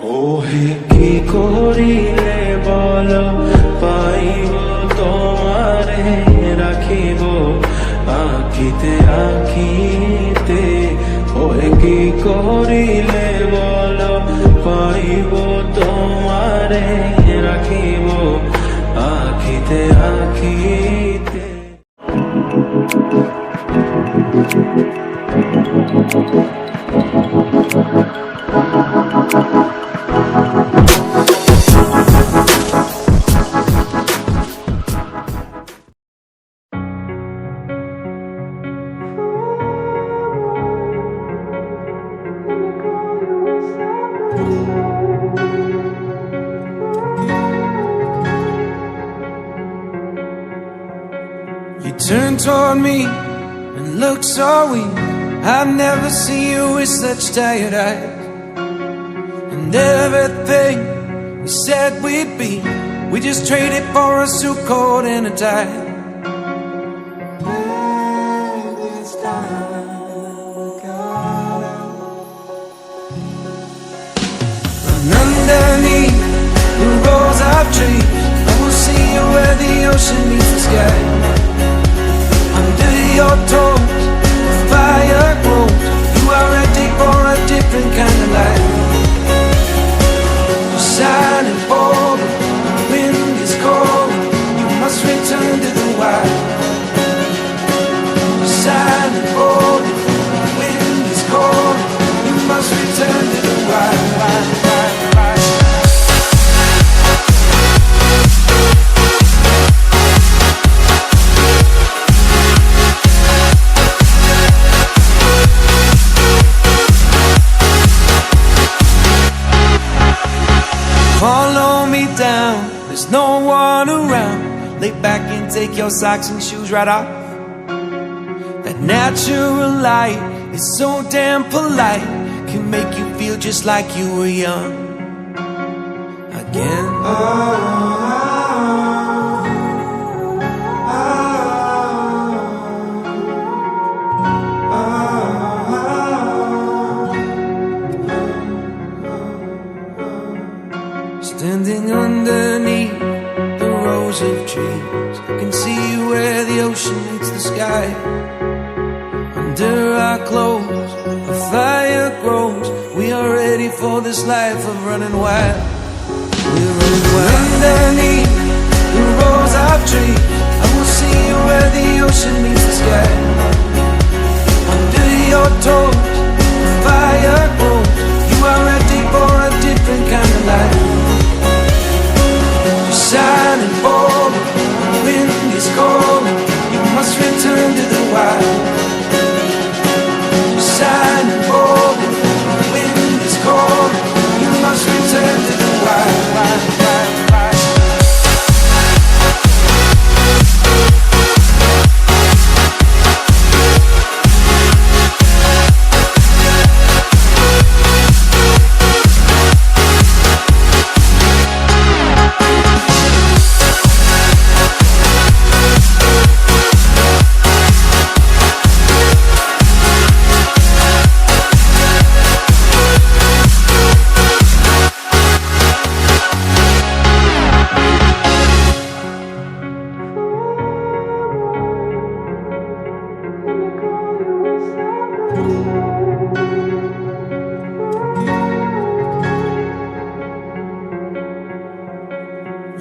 ওহে কি করিলে বলো পাইব তোমারে রাখিব আখিতে আখিতে। ওহে কি করিলে বলো পাইব তোমারে রাখিব আখিতে আখিতে। You turned toward me and looked so weak. I've never seen you with such tired eyes. And everything we said we'd be, we just traded for a suit coat and a tie. And underneath the rows of trees, I will see you where the ocean meets the sky. Under your toes, the fire grows. You are ready for a different kind of life. You're shining forward, the wind is cold. You must return to the wild. You're shining forward, the wind is cold. You must return to the wild. Follow me down, there's no one around. Lay back and take your socks and shoes right off. That natural light is so damn polite, can make you feel just like you were young again. Standing underneath the rows of trees, I can see where the ocean meets the sky. Under our clothes, a fire grows. We are ready for this life of running wild. We're running wild. Underneath the rows of trees, I will see you where the ocean meets the sky. Under your toes, the fire grows. You are ready for a different kind of life. Shining forward, the wind is cold. You must return to the wild. Shining forward, the wind is cold. You must return to the wild.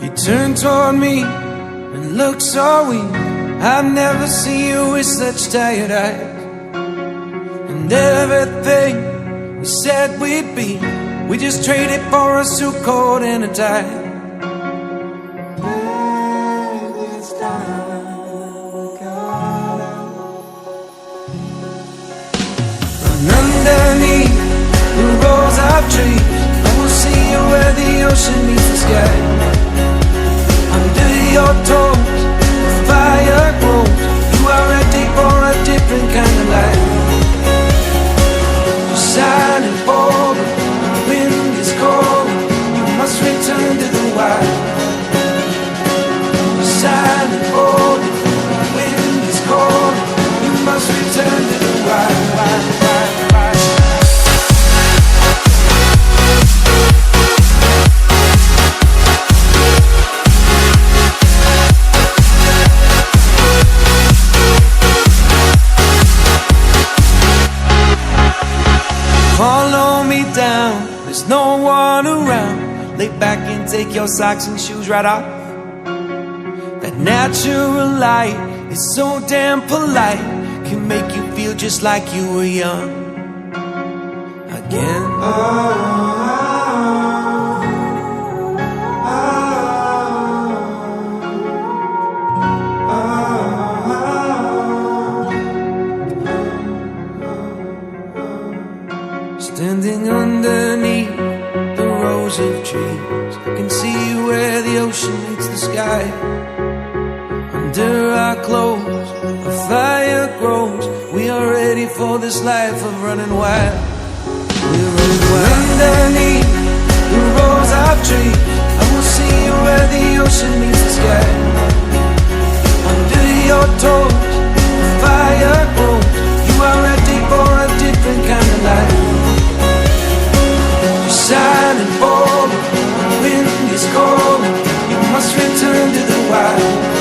You turned toward me and looked so weak. I've never seen you with such tired eyes. And everything we said we'd be, we just traded for a suit coat and a tie. And underneath the rows of trees, I will see you where the ocean meets the sky. Under your toes, the fire grows. You are ready for a different kind of life. You're shining forward, the wind is cold. You must return to the wild. You're shining forward, the wind is cold. You must return to the wild. there's no one around, lay back and take your socks and shoes right off. That natural light is so damn polite, can make you feel just like you were young again. Standing underneath the rows of trees, I can see where the ocean meets the sky. Under our clothes, a fire grows. We are ready for this life of running wild. We're running wild. Underneath the rows of trees, I will see where the ocean meets the sky. Under your toes, a fire grows. You are ready for a different kind of life. Silent bold, the wind is cold. You must return to the wild.